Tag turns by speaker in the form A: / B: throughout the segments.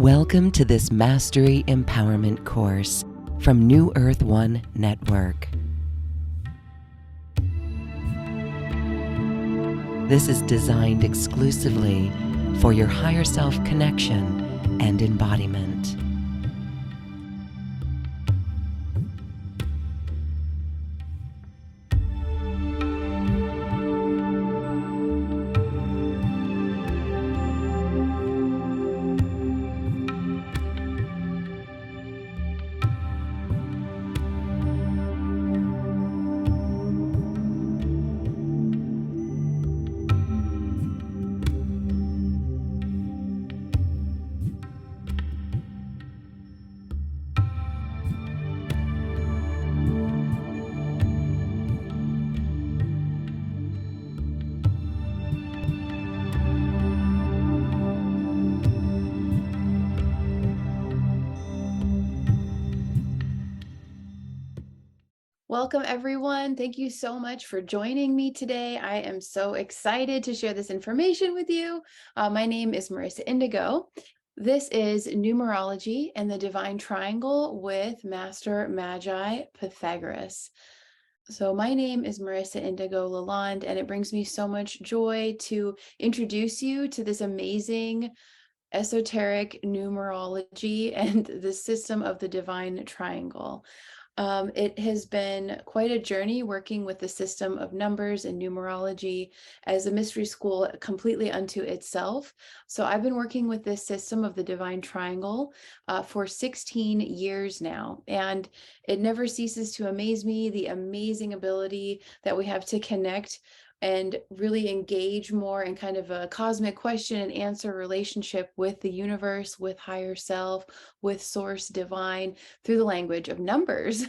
A: Welcome to this Mastery Empowerment course from New Earth One Network. This is designed exclusively for your higher self connection and embodiment.
B: Welcome, everyone. Thank you so much for joining me today. I am so excited to share this information with you. My name is Merissa Indigo. This is Numerology and the Divine Triangle with Master Magi Pythagoras. So my name is Merissa Indigo Lalonde, and it brings me so much joy to introduce you to this amazing esoteric numerology and the system of the Divine Triangle. It has been quite a journey working with the system of numbers and numerology as a mystery school completely unto itself. So I've been working with this system of the Divine Triangle for 16 years now, and it never ceases to amaze me, the amazing ability that we have to connect and really engage more in kind of a cosmic question and answer relationship with the universe, with higher self, with source divine through the language of numbers.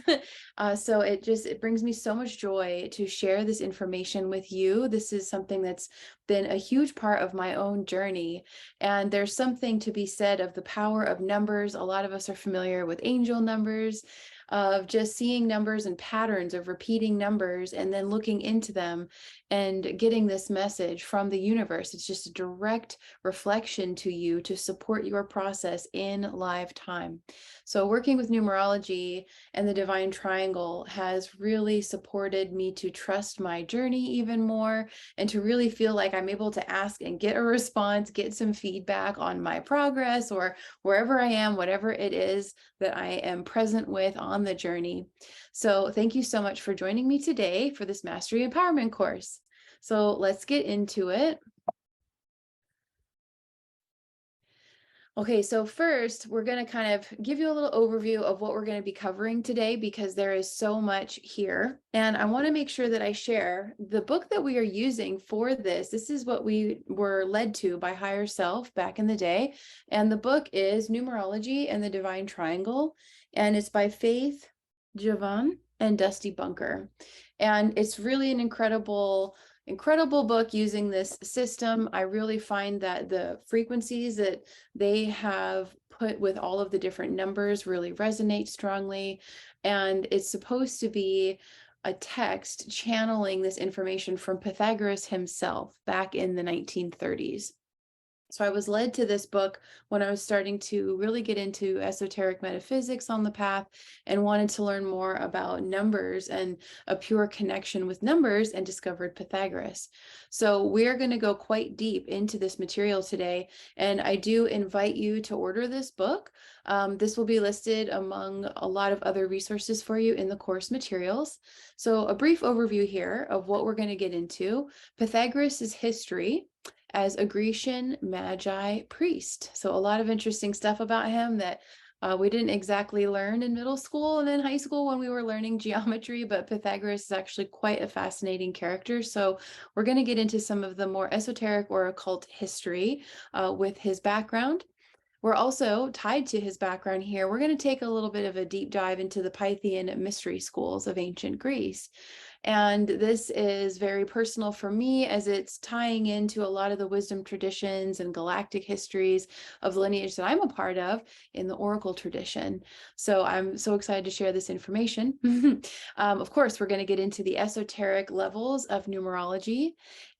B: So it brings me so much joy to share this information with you. This is something that's been a huge part of my own journey. And there's something to be said of the power of numbers. A lot of us are familiar with angel numbers, of just seeing numbers and patterns of repeating numbers and then looking into them and getting this message from the universe. It's just a direct reflection to you to support your process in live time. So working with numerology and the Divine Triangle has really supported me to trust my journey even more and to really feel like I'm able to ask and get a response, get some feedback on my progress or wherever I am, whatever it is that I am present with on the journey. So thank you so much for joining me today for this Mastery Empowerment course. So let's get into it. Okay, so first, we're going to kind of give you a little overview of what we're going to be covering today because there is so much here. And I want to make sure that I share the book that we are using for this. This is what we were led to by Higher Self back in the day. And the book is Numerology and the Divine Triangle. And it's by Faith Javan and Dusty Bunker. And it's really an incredible book using this system. I really find that the frequencies that they have put with all of the different numbers really resonate strongly. And it's supposed to be a text channeling this information from Pythagoras himself back in the 1930s. So I was led to this book when I was starting to really get into esoteric metaphysics on the path and wanted to learn more about numbers and a pure connection with numbers, and discovered Pythagoras. So we're going to go quite deep into this material today, and I do invite you to order this book. This will be listed among a lot of other resources for you in the course materials. So a brief overview here of what we're going to get into: Pythagoras' history as a Grecian Magi priest. So a lot of interesting stuff about him that we didn't exactly learn in middle school and then high school when we were learning geometry, but Pythagoras is actually quite a fascinating character. So we're going to get into some of the more esoteric or occult history with his background. We're also tied to his background here. We're going to take a little bit of a deep dive into the Pythian mystery schools of ancient Greece. And this is very personal for me as it's tying into a lot of the wisdom traditions and galactic histories of the lineage that I'm a part of in the Oracle tradition. So I'm so excited to share this information. Of course, we're going to get into the esoteric levels of numerology,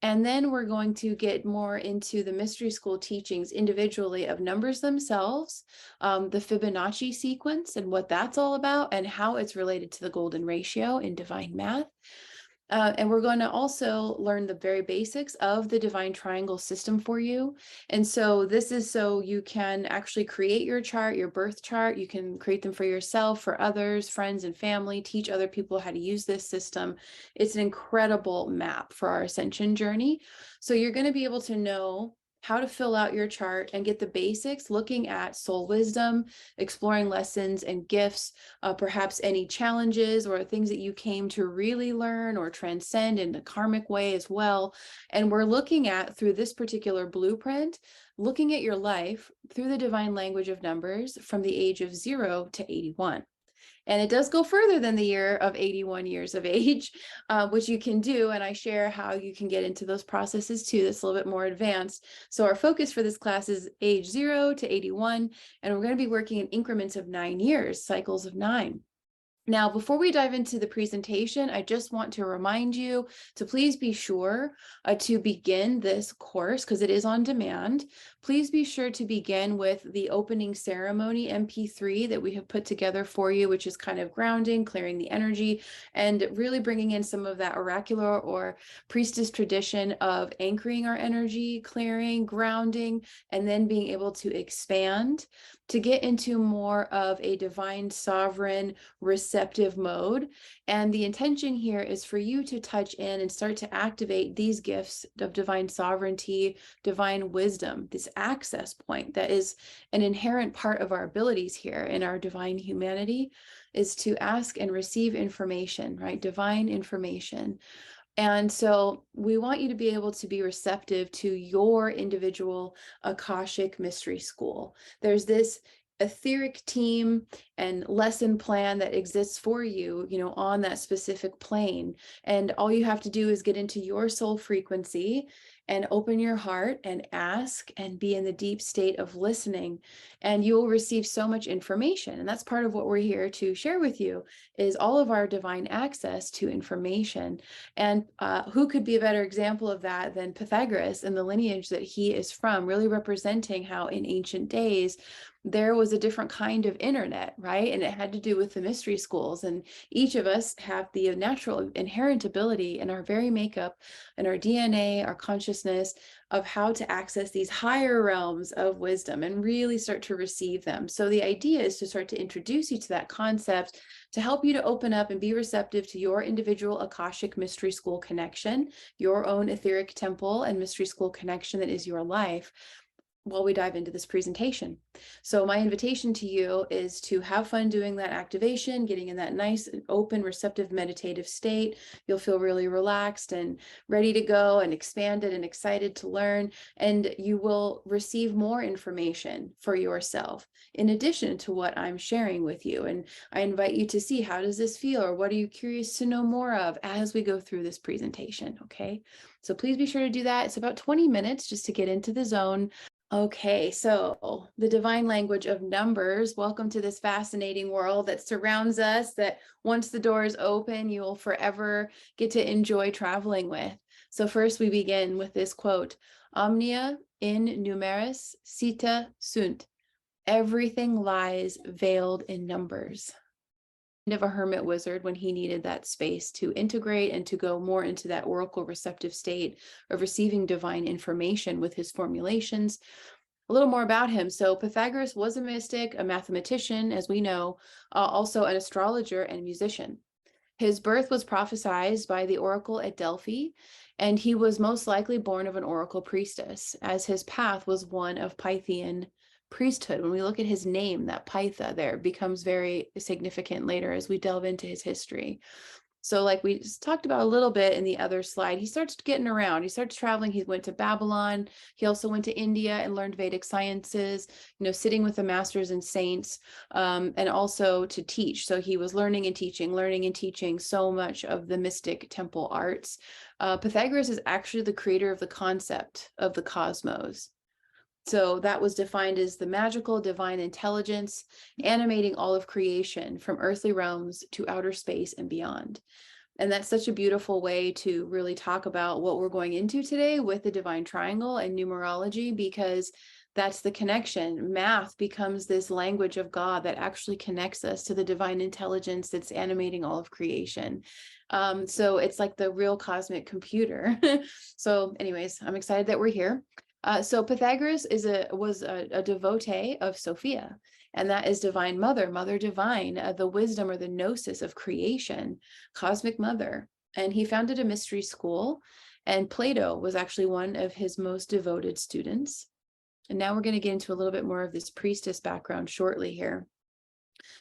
B: and then we're going to get more into the mystery school teachings individually of numbers themselves, the Fibonacci sequence and what that's all about, and how it's related to the golden ratio in divine math. And we're going to also learn the very basics of the divine triangle system for you. And so this is so you can actually create your chart, your birth chart. You can create them for yourself, for others, friends and family, teach other people how to use this system. It's an incredible map for our ascension journey. So you're going to be able to know how to fill out your chart and get the basics, looking at soul wisdom, exploring lessons and gifts, perhaps any challenges or things that you came to really learn or transcend in a karmic way as well. And we're looking at, through this particular blueprint, looking at your life through the divine language of numbers from the age of 0 to 81. And it does go further than the year of 81 years of age, which you can do. And I share how you can get into those processes too. That's a little bit more advanced. So our focus for this class is age 0 to 81. And we're going to be working in increments of 9 years, cycles of 9. Now, before we dive into the presentation, I just want to remind you to please be sure to begin this course, because it is on demand. Please be sure to begin with the opening ceremony MP3 that we have put together for you, which is kind of grounding, clearing the energy, and really bringing in some of that oracular or priestess tradition of anchoring our energy, clearing, grounding, and then being able to expand to get into more of a divine, sovereign, receptive mode. And the intention here is for you to touch in and start to activate these gifts of divine sovereignty, divine wisdom, this access point that is an inherent part of our abilities here in our divine humanity, is to ask and receive information, right? Divine information. And so we want you to be able to be receptive to your individual Akashic Mystery School. There's this etheric team and lesson plan that exists for you, on that specific plane. And all you have to do is get into your soul frequency and open your heart and ask and be in the deep state of listening, and you will receive so much information. And that's part of what we're here to share with you, is all of our divine access to information. And who could be a better example of that than Pythagoras and the lineage that he is from, really representing how in ancient days there was a different kind of internet, right? And it had to do with the mystery schools. And each of us have the natural inherent ability in our very makeup and our DNA, our consciousness, of how to access these higher realms of wisdom and really start to receive them. So the idea is to start to introduce you to that concept, to help you to open up and be receptive to your individual Akashic Mystery School connection, your own etheric temple and mystery school connection that is your life, while we dive into this presentation. So my invitation to you is to have fun doing that activation, getting in that nice, open, receptive, meditative state. You'll feel really relaxed and ready to go and expanded and excited to learn. And you will receive more information for yourself in addition to what I'm sharing with you. And I invite you to see, how does this feel, or what are you curious to know more of as we go through this presentation, okay? So please be sure to do that. It's about 20 minutes just to get into the zone. Okay, so the divine language of numbers. Welcome to this fascinating world that surrounds us, that once the doors open, you will forever get to enjoy traveling with. So first we begin with this quote: Omnia in numeris cita sunt. Everything lies veiled in numbers. Of a hermit wizard when he needed that space to integrate and to go more into that oracle receptive state of receiving divine information with his formulations. A little more about him. So Pythagoras was a mystic, a mathematician, as we know, also an astrologer and musician. His birth was prophesied by the oracle at Delphi, and he was most likely born of an oracle priestess, as his path was one of Pythian priesthood. When we look at his name, that Pytha there becomes very significant later as we delve into his history. So like we just talked about a little bit in the other slide, he starts getting around. He starts traveling. He went to Babylon. He also went to India and learned Vedic sciences, sitting with the masters and saints, and also to teach. So he was learning and teaching so much of the mystic temple arts. Pythagoras is actually the creator of the concept of the cosmos. So that was defined as the magical divine intelligence animating all of creation from earthly realms to outer space and beyond. And that's such a beautiful way to really talk about what we're going into today with the divine triangle and numerology, because that's the connection. Math becomes this language of God that actually connects us to the divine intelligence that's animating all of creation. So it's like the real cosmic computer. So anyways, I'm excited that we're here. So Pythagoras was a devotee of Sophia, and that is divine mother, mother divine, the wisdom or the gnosis of creation, cosmic mother. And he founded a mystery school, and Plato was actually one of his most devoted students. And now we're going to get into a little bit more of this priestess background shortly here.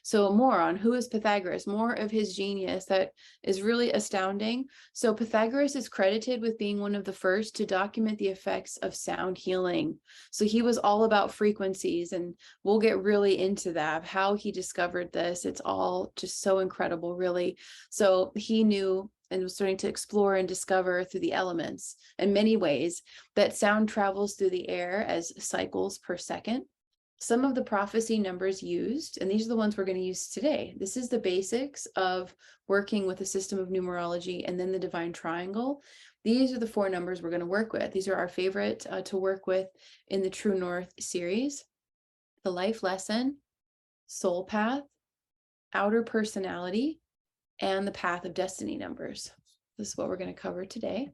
B: So more on who is Pythagoras, more of his genius that is really astounding. So Pythagoras is credited with being one of the first to document the effects of sound healing. So he was all about frequencies, and we'll get really into that, how he discovered this. It's all just so incredible, really. So he knew and was starting to explore and discover through the elements in many ways that sound travels through the air as cycles per second. Some of the prophecy numbers used, and these are the ones we're going to use today. This is the basics of working with a system of numerology and then the divine triangle. These are the 4 numbers we're going to work with. These are our favorite to work with in the True North series: the life lesson, soul path, outer personality, and the path of destiny numbers. This is what we're going to cover today.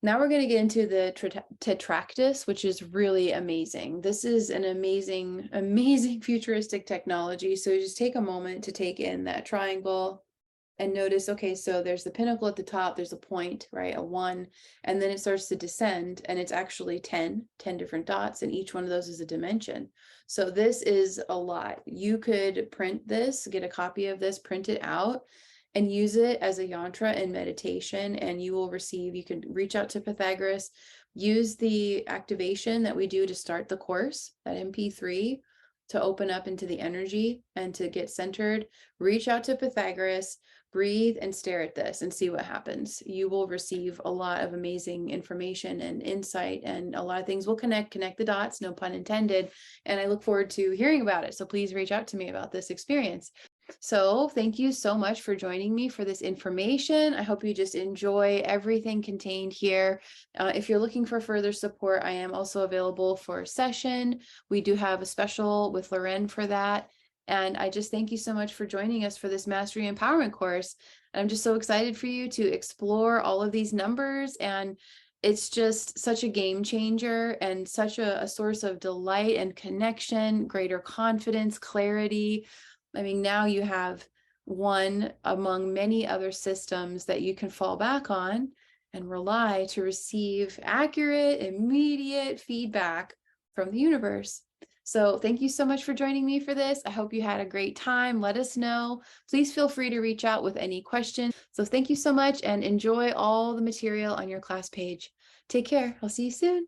B: Now we're going to get into the Tetractys, which is really amazing. This is an amazing, amazing futuristic technology. So just take a moment to take in that triangle and notice, okay, so there's the pinnacle at the top, there's a point, right, a 1, and then it starts to descend, and it's actually 10 different dots, and each one of those is a dimension. So this is a lot. You could print this, get a copy of this, print it out, and use it as a yantra in meditation, and you will receive, you can reach out to Pythagoras, use the activation that we do to start the course, that MP3, to open up into the energy and to get centered. Reach out to Pythagoras, breathe and stare at this and see what happens. You will receive a lot of amazing information and insight, and a lot of things will connect the dots, no pun intended. And I look forward to hearing about it. So please reach out to me about this experience. So thank you so much for joining me for this information. I hope you just enjoy everything contained here. If you're looking for further support, I am also available for a session. We do have a special with Loren for that. And I just thank you so much for joining us for this Mastery Empowerment course. And I'm just so excited for you to explore all of these numbers. And it's just such a game changer and such a source of delight and connection, greater confidence, clarity. I mean, now you have one among many other systems that you can fall back on and rely to receive accurate, immediate feedback from the universe. So thank you so much for joining me for this. I hope you had a great time. Let us know. Please feel free to reach out with any questions. So thank you so much, and enjoy all the material on your class page. Take care. I'll see you soon.